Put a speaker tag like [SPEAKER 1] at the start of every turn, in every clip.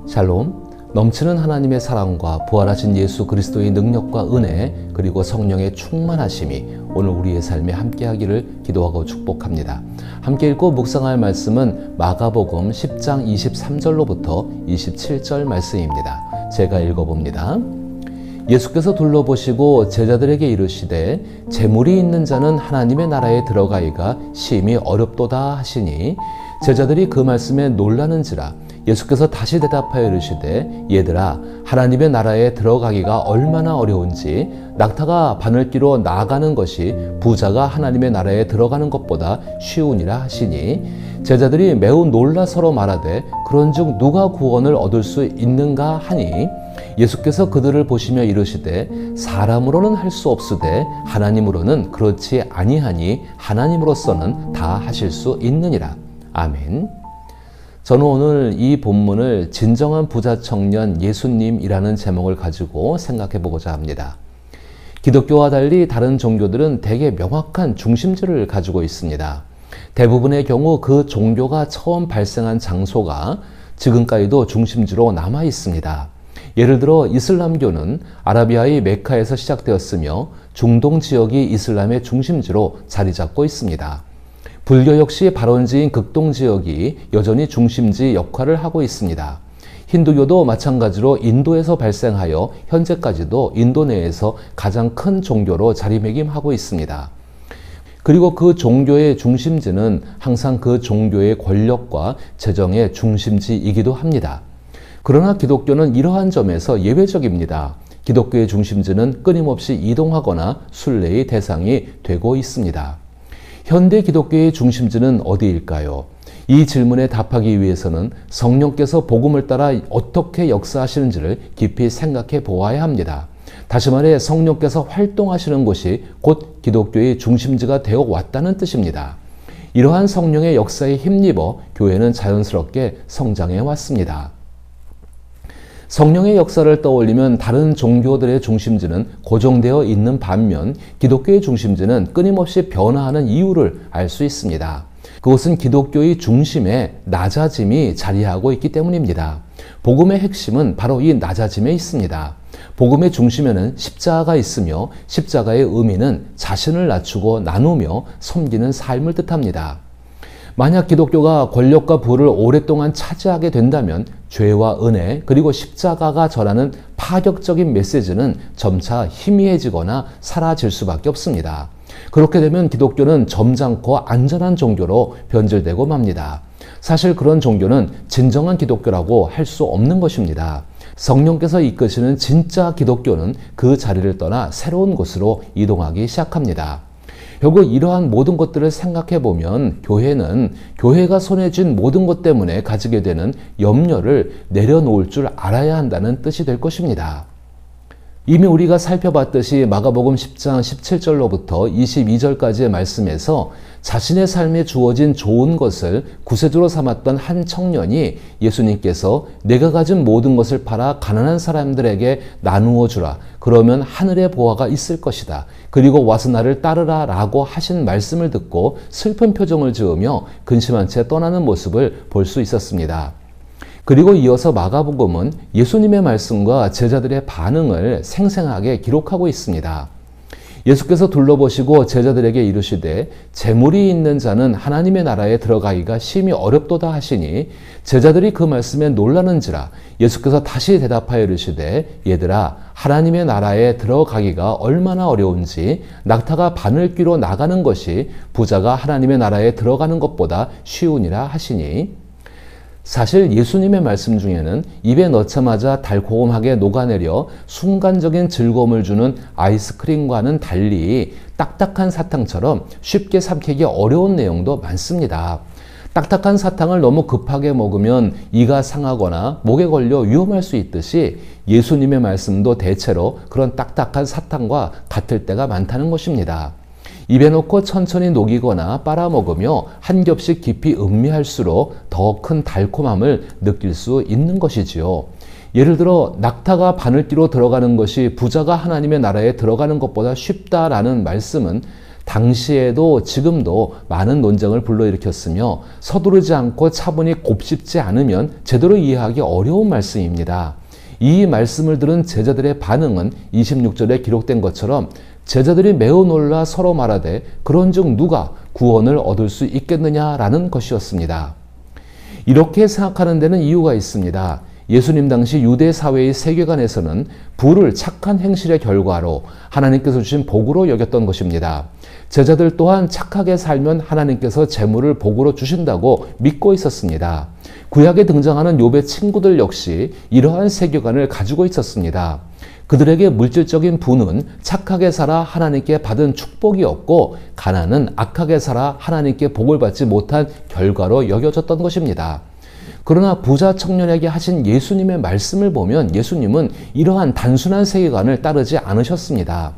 [SPEAKER 1] 샬롬, 넘치는 하나님의 사랑과 부활하신 예수 그리스도의 능력과 은혜 그리고 성령의 충만하심이 오늘 우리의 삶에 함께하기를 기도하고 축복합니다. 함께 읽고 묵상할 말씀은 마가복음 10장 23절로부터 27절 말씀입니다. 제가 읽어봅니다. 예수께서 둘러보시고 제자들에게 이르시되 재물이 있는 자는 하나님의 나라에 들어가기가 심히 어렵도다 하시니 제자들이 그 말씀에 놀라는지라. 예수께서 다시 대답하여 이르시되 얘들아, 하나님의 나라에 들어가기가 얼마나 어려운지 낙타가 바늘기로 나아가는 것이 부자가 하나님의 나라에 들어가는 것보다 쉬우니라 하시니 제자들이 매우 놀라 서로 말하되 그런즉 누가 구원을 얻을 수 있는가 하니 예수께서 그들을 보시며 이르시되 사람으로는 할 수 없으되 하나님으로는 그렇지 아니하니 하나님으로서는 다 하실 수 있느니라. 아멘. 저는 오늘 이 본문을 진정한 부자 청년 예수님이라는 제목을 가지고 생각해 보고자 합니다. 기독교와 달리 다른 종교들은 대개 명확한 중심지를 가지고 있습니다. 대부분의 경우 그 종교가 처음 발생한 장소가 지금까지도 중심지로 남아 있습니다. 예를 들어 이슬람교는 아라비아의 메카에서 시작되었으며 중동 지역이 이슬람의 중심지로 자리 잡고 있습니다. 불교 역시 발원지인 극동 지역이 여전히 중심지 역할을 하고 있습니다. 힌두교도 마찬가지로 인도에서 발생하여 현재까지도 인도 내에서 가장 큰 종교로 자리매김하고 있습니다. 그리고 그 종교의 중심지는 항상 그 종교의 권력과 재정의 중심지이기도 합니다. 그러나 기독교는 이러한 점에서 예외적입니다. 기독교의 중심지는 끊임없이 이동하거나 순례의 대상이 되고 있습니다. 현대 기독교의 중심지는 어디일까요? 이 질문에 답하기 위해서는 성령께서 복음을 따라 어떻게 역사하시는지를 깊이 생각해 보아야 합니다. 다시 말해 성령께서 활동하시는 곳이 곧 기독교의 중심지가 되어 왔다는 뜻입니다. 이러한 성령의 역사에 힘입어 교회는 자연스럽게 성장해 왔습니다. 성령의 역사를 떠올리면 다른 종교들의 중심지는 고정되어 있는 반면 기독교의 중심지는 끊임없이 변화하는 이유를 알 수 있습니다. 그것은 기독교의 중심에 낮아짐이 자리하고 있기 때문입니다. 복음의 핵심은 바로 이 낮아짐에 있습니다. 복음의 중심에는 십자가가 있으며 십자가의 의미는 자신을 낮추고 나누며 섬기는 삶을 뜻합니다. 만약 기독교가 권력과 부를 오랫동안 차지하게 된다면 죄와 은혜 그리고 십자가가 전하는 파격적인 메시지는 점차 희미해지거나 사라질 수밖에 없습니다. 그렇게 되면 기독교는 점잖고 안전한 종교로 변질되고 맙니다. 사실 그런 종교는 진정한 기독교라고 할 수 없는 것입니다. 성령께서 이끄시는 진짜 기독교는 그 자리를 떠나 새로운 곳으로 이동하기 시작합니다. 결국 이러한 모든 것들을 생각해 보면 교회는 교회가 손에 쥔 모든 것 때문에 가지게 되는 염려를 내려놓을 줄 알아야 한다는 뜻이 될 것입니다. 이미 우리가 살펴봤듯이 마가복음 10장 17절로부터 22절까지의 말씀에서 자신의 삶에 주어진 좋은 것을 구세주로 삼았던 한 청년이 예수님께서 내가 가진 모든 것을 팔아 가난한 사람들에게 나누어 주라. 그러면 하늘의 보화가 있을 것이다. 그리고 와서 나를 따르라 라고 하신 말씀을 듣고 슬픈 표정을 지으며 근심한 채 떠나는 모습을 볼 수 있었습니다. 그리고 이어서 마가복음은 예수님의 말씀과 제자들의 반응을 생생하게 기록하고 있습니다. 예수께서 둘러보시고 제자들에게 이르시되 재물이 있는 자는 하나님의 나라에 들어가기가 심히 어렵도다 하시니 제자들이 그 말씀에 놀라는지라. 예수께서 다시 대답하여 이르시되 얘들아, 하나님의 나라에 들어가기가 얼마나 어려운지 낙타가 바늘귀로 나가는 것이 부자가 하나님의 나라에 들어가는 것보다 쉬우니라 하시니 사실 예수님의 말씀 중에는 입에 넣자마자 달콤하게 녹아내려 순간적인 즐거움을 주는 아이스크림과는 달리 딱딱한 사탕처럼 쉽게 삼키기 어려운 내용도 많습니다. 딱딱한 사탕을 너무 급하게 먹으면 이가 상하거나 목에 걸려 위험할 수 있듯이 예수님의 말씀도 대체로 그런 딱딱한 사탕과 같을 때가 많다는 것입니다. 입에 넣고 천천히 녹이거나 빨아먹으며 한 겹씩 깊이 음미할수록 더 큰 달콤함을 느낄 수 있는 것이지요. 예를 들어 낙타가 바늘귀로 들어가는 것이 부자가 하나님의 나라에 들어가는 것보다 쉽다라는 말씀은 당시에도 지금도 많은 논쟁을 불러일으켰으며 서두르지 않고 차분히 곱씹지 않으면 제대로 이해하기 어려운 말씀입니다. 이 말씀을 들은 제자들의 반응은 26절에 기록된 것처럼 제자들이 매우 놀라 서로 말하되 그런즉 누가 구원을 얻을 수 있겠느냐라는 것이었습니다. 이렇게 생각하는 데는 이유가 있습니다. 예수님 당시 유대 사회의 세계관에서는 부를 착한 행실의 결과로 하나님께서 주신 복으로 여겼던 것입니다. 제자들 또한 착하게 살면 하나님께서 재물을 복으로 주신다고 믿고 있었습니다. 구약에 등장하는 욥의 친구들 역시 이러한 세계관을 가지고 있었습니다. 그들에게 물질적인 부는 착하게 살아 하나님께 받은 축복이었고 가난은 악하게 살아 하나님께 복을 받지 못한 결과로 여겨졌던 것입니다. 그러나 부자 청년에게 하신 예수님의 말씀을 보면 예수님은 이러한 단순한 세계관을 따르지 않으셨습니다.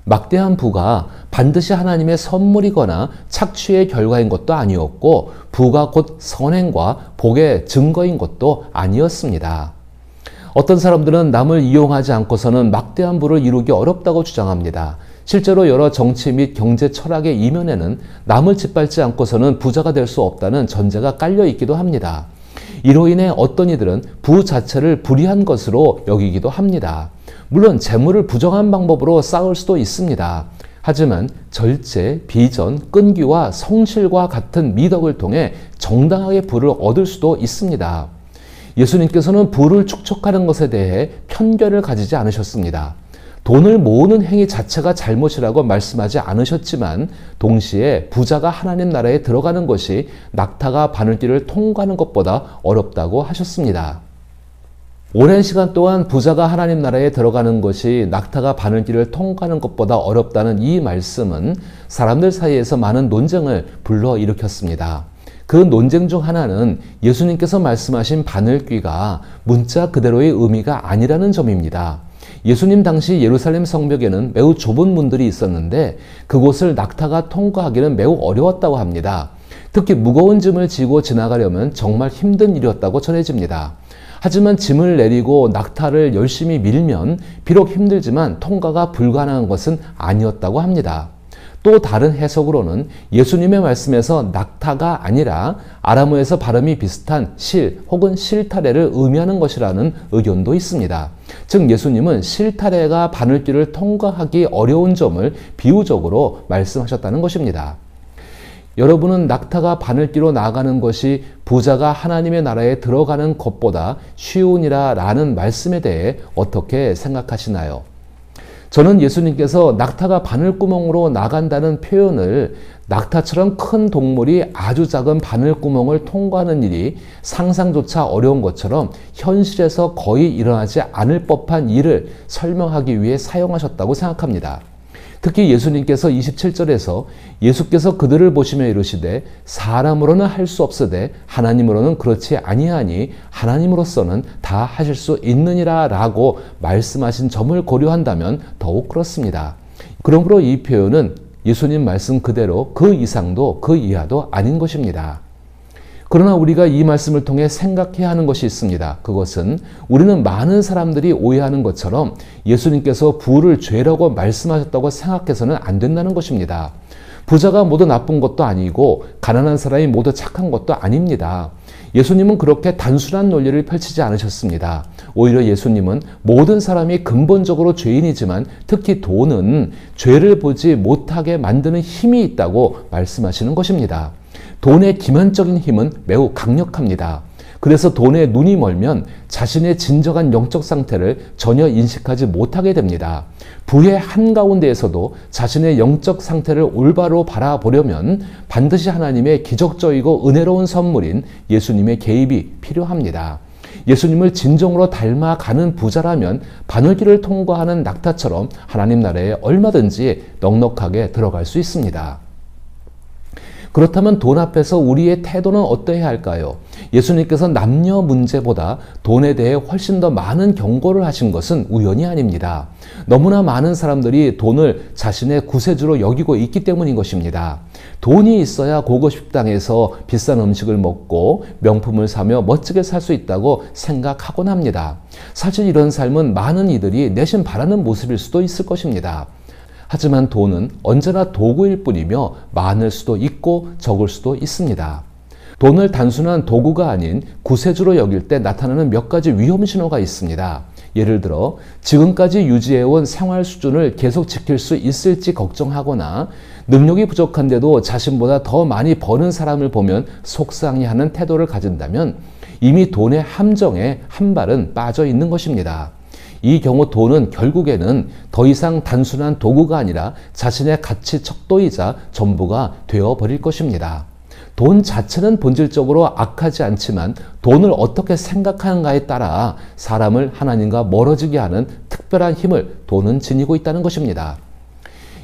[SPEAKER 1] 막대한 부가 반드시 하나님의 선물이거나 착취의 결과인 것도 아니었고 부가 곧 선행과 복의 증거인 것도 아니었습니다. 어떤 사람들은 남을 이용하지 않고서는 막대한 부를 이루기 어렵다고 주장합니다. 실제로 여러 정치 및 경제 철학의 이면에는 남을 짓밟지 않고서는 부자가 될 수 없다는 전제가 깔려 있기도 합니다. 이로 인해 어떤 이들은 부 자체를 불의한 것으로 여기기도 합니다. 물론 재물을 부정한 방법으로 쌓을 수도 있습니다. 하지만 절제, 비전, 끈기와 성실과 같은 미덕을 통해 정당하게 부를 얻을 수도 있습니다. 예수님께서는 부를 축적하는 것에 대해 편견을 가지지 않으셨습니다. 돈을 모으는 행위 자체가 잘못이라고 말씀하지 않으셨지만 동시에 부자가 하나님 나라에 들어가는 것이 낙타가 바늘길을 통과하는 것보다 어렵다고 하셨습니다. 오랜 시간 동안 부자가 하나님 나라에 들어가는 것이 낙타가 바늘길을 통과하는 것보다 어렵다는 이 말씀은 사람들 사이에서 많은 논쟁을 불러일으켰습니다. 그 논쟁 중 하나는 예수님께서 말씀하신 바늘귀가 문자 그대로의 의미가 아니라는 점입니다. 예수님 당시 예루살렘 성벽에는 매우 좁은 문들이 있었는데 그곳을 낙타가 통과하기는 매우 어려웠다고 합니다. 특히 무거운 짐을 지고 지나가려면 정말 힘든 일이었다고 전해집니다. 하지만 짐을 내리고 낙타를 열심히 밀면 비록 힘들지만 통과가 불가능한 것은 아니었다고 합니다. 또 다른 해석으로는 예수님의 말씀에서 낙타가 아니라 아람어에서 발음이 비슷한 실 혹은 실타래를 의미하는 것이라는 의견도 있습니다. 즉 예수님은 실타래가 바늘길을 통과하기 어려운 점을 비유적으로 말씀하셨다는 것입니다. 여러분은 낙타가 바늘길로 나아가는 것이 부자가 하나님의 나라에 들어가는 것보다 쉬우니라 라는 말씀에 대해 어떻게 생각하시나요? 저는 예수님께서 낙타가 바늘구멍으로 나간다는 표현을 낙타처럼 큰 동물이 아주 작은 바늘구멍을 통과하는 일이 상상조차 어려운 것처럼 현실에서 거의 일어나지 않을 법한 일을 설명하기 위해 사용하셨다고 생각합니다. 특히 예수님께서 27절에서 예수께서 그들을 보시며 이르시되 사람으로는 할 수 없으되 하나님으로는 그렇지 아니하니 하나님으로서는 다 하실 수 있느니라 라고 말씀하신 점을 고려한다면 더욱 그렇습니다. 그러므로 이 표현은 예수님 말씀 그대로 그 이상도 그 이하도 아닌 것입니다. 그러나 우리가 이 말씀을 통해 생각해야 하는 것이 있습니다. 그것은 우리는 많은 사람들이 오해하는 것처럼 예수님께서 부를 죄라고 말씀하셨다고 생각해서는 안 된다는 것입니다. 부자가 모두 나쁜 것도 아니고 가난한 사람이 모두 착한 것도 아닙니다. 예수님은 그렇게 단순한 논리를 펼치지 않으셨습니다. 오히려 예수님은 모든 사람이 근본적으로 죄인이지만 특히 돈은 죄를 보지 못하게 만드는 힘이 있다고 말씀하시는 것입니다. 돈의 기만적인 힘은 매우 강력합니다. 그래서 돈에 눈이 멀면 자신의 진정한 영적 상태를 전혀 인식하지 못하게 됩니다. 부의 한가운데에서도 자신의 영적 상태를 올바로 바라보려면 반드시 하나님의 기적적이고 은혜로운 선물인 예수님의 개입이 필요합니다. 예수님을 진정으로 닮아가는 부자라면 바늘길을 통과하는 낙타처럼 하나님 나라에 얼마든지 넉넉하게 들어갈 수 있습니다. 그렇다면 돈 앞에서 우리의 태도는 어떠해야 할까요? 예수님께서 남녀 문제보다 돈에 대해 훨씬 더 많은 경고를 하신 것은 우연이 아닙니다. 너무나 많은 사람들이 돈을 자신의 구세주로 여기고 있기 때문인 것입니다. 돈이 있어야 고급 식당에서 비싼 음식을 먹고 명품을 사며 멋지게 살 수 있다고 생각하곤 합니다. 사실 이런 삶은 많은 이들이 내심 바라는 모습일 수도 있을 것입니다. 하지만 돈은 언제나 도구일 뿐이며 많을 수도 있고 적을 수도 있습니다. 돈을 단순한 도구가 아닌 구세주로 여길 때 나타나는 몇 가지 위험 신호가 있습니다. 예를 들어 지금까지 유지해온 생활 수준을 계속 지킬 수 있을지 걱정하거나 능력이 부족한데도 자신보다 더 많이 버는 사람을 보면 속상해하는 태도를 가진다면 이미 돈의 함정에 한 발은 빠져 있는 것입니다. 이 경우 돈은 결국에는 더 이상 단순한 도구가 아니라 자신의 가치 척도이자 전부가 되어버릴 것입니다. 돈 자체는 본질적으로 악하지 않지만 돈을 어떻게 생각하는가에 따라 사람을 하나님과 멀어지게 하는 특별한 힘을 돈은 지니고 있다는 것입니다.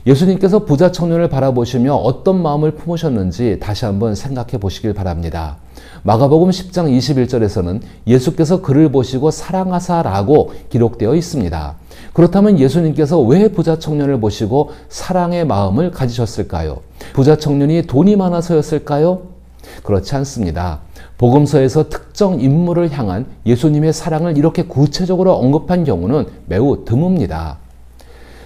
[SPEAKER 1] 예수님께서 부자 청년을 바라보시며 어떤 마음을 품으셨는지 다시 한번 생각해 보시길 바랍니다. 마가복음 10장 21절에서는 예수께서 그를 보시고 사랑하사라고 기록되어 있습니다. 그렇다면 예수님께서 왜 부자 청년을 보시고 사랑의 마음을 가지셨을까요? 부자 청년이 돈이 많아서였을까요? 그렇지 않습니다. 복음서에서 특정 인물을 향한 예수님의 사랑을 이렇게 구체적으로 언급한 경우는 매우 드뭅니다.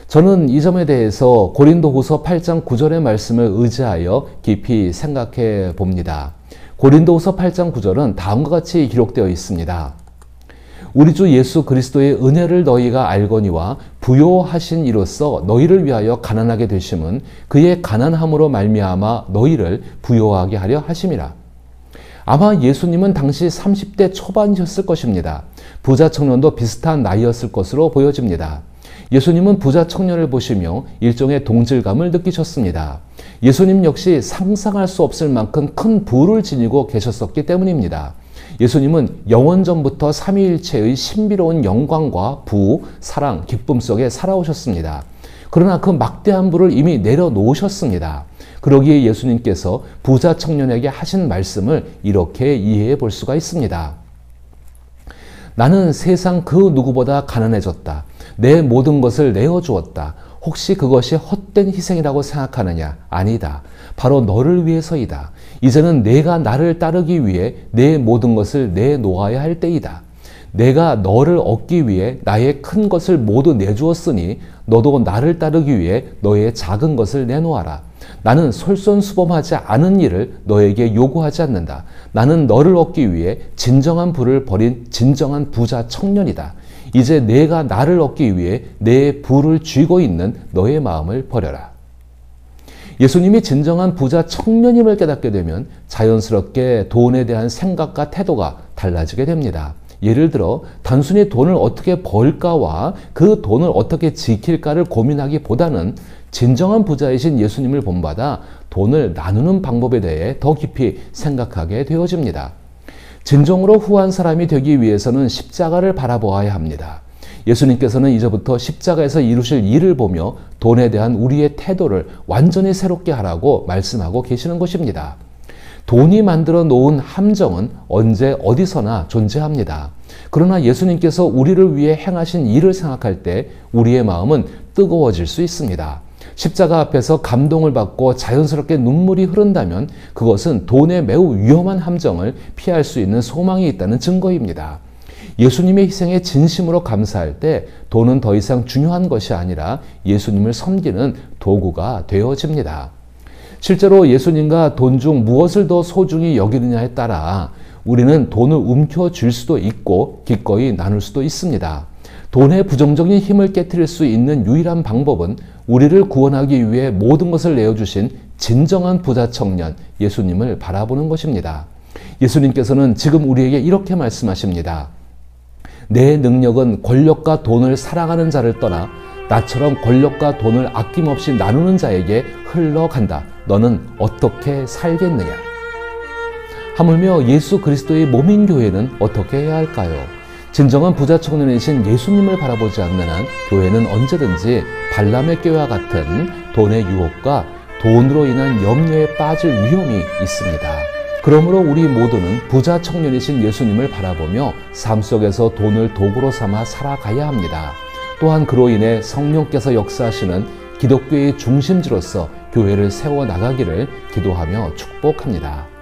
[SPEAKER 1] 저는 이 점에 대해서 고린도후서 8장 9절의 말씀을 의지하여 깊이 생각해 봅니다. 고린도후서 8장 9절은 다음과 같이 기록되어 있습니다. 우리 주 예수 그리스도의 은혜를 너희가 알거니와 부요하신 이로써 너희를 위하여 가난하게 되심은 그의 가난함으로 말미암아 너희를 부요하게 하려 하심이라. 아마 예수님은 당시 30대 초반이셨을 것입니다. 부자 청년도 비슷한 나이였을 것으로 보여집니다. 예수님은 부자 청년을 보시며 일종의 동질감을 느끼셨습니다. 예수님 역시 상상할 수 없을 만큼 큰 부를 지니고 계셨었기 때문입니다. 예수님은 영원전부터 삼위일체의 신비로운 영광과 부, 사랑, 기쁨 속에 살아오셨습니다. 그러나 그 막대한 부를 이미 내려놓으셨습니다. 그러기에 예수님께서 부자 청년에게 하신 말씀을 이렇게 이해해 볼 수가 있습니다. 나는 세상 그 누구보다 가난해졌다. 내 모든 것을 내어주었다. 혹시 그것이 헛된 희생이라고 생각하느냐? 아니다. 바로 너를 위해서이다. 이제는 내가 나를 따르기 위해 내 모든 것을 내놓아야 할 때이다. 내가 너를 얻기 위해 나의 큰 것을 모두 내주었으니 너도 나를 따르기 위해 너의 작은 것을 내놓아라. 나는 솔선수범하지 않은 일을 너에게 요구하지 않는다. 나는 너를 얻기 위해 진정한 부를 버린 진정한 부자 청년이다. 이제 내가 나를 얻기 위해 내 부를 쥐고 있는 너의 마음을 버려라. 예수님이 진정한 부자 청년임을 깨닫게 되면 자연스럽게 돈에 대한 생각과 태도가 달라지게 됩니다. 예를 들어 단순히 돈을 어떻게 벌까와 그 돈을 어떻게 지킬까를 고민하기보다는 진정한 부자이신 예수님을 본받아 돈을 나누는 방법에 대해 더 깊이 생각하게 되어집니다. 진정으로 후한 사람이 되기 위해서는 십자가를 바라보아야 합니다. 예수님께서는 이제부터 십자가에서 이루실 일을 보며 돈에 대한 우리의 태도를 완전히 새롭게 하라고 말씀하고 계시는 것입니다. 돈이 만들어 놓은 함정은 언제 어디서나 존재합니다. 그러나 예수님께서 우리를 위해 행하신 일을 생각할 때 우리의 마음은 뜨거워질 수 있습니다. 십자가 앞에서 감동을 받고 자연스럽게 눈물이 흐른다면 그것은 돈의 매우 위험한 함정을 피할 수 있는 소망이 있다는 증거입니다. 예수님의 희생에 진심으로 감사할 때 돈은 더 이상 중요한 것이 아니라 예수님을 섬기는 도구가 되어집니다. 실제로 예수님과 돈 중 무엇을 더 소중히 여기느냐에 따라 우리는 돈을 움켜쥘 수도 있고 기꺼이 나눌 수도 있습니다. 돈의 부정적인 힘을 깨트릴 수 있는 유일한 방법은 우리를 구원하기 위해 모든 것을 내어주신 진정한 부자 청년 예수님을 바라보는 것입니다. 예수님께서는 지금 우리에게 이렇게 말씀하십니다. 내 능력은 권력과 돈을 사랑하는 자를 떠나 나처럼 권력과 돈을 아낌없이 나누는 자에게 흘러간다. 너는 어떻게 살겠느냐? 하물며 예수 그리스도의 몸인 교회는 어떻게 해야 할까요? 진정한 부자 청년이신 예수님을 바라보지 않는 한 교회는 언제든지 발람의 꾀와 같은 돈의 유혹과 돈으로 인한 염려에 빠질 위험이 있습니다. 그러므로 우리 모두는 부자 청년이신 예수님을 바라보며 삶 속에서 돈을 도구로 삼아 살아가야 합니다. 또한 그로 인해 성령께서 역사하시는 기독교의 중심지로서 교회를 세워나가기를 기도하며 축복합니다.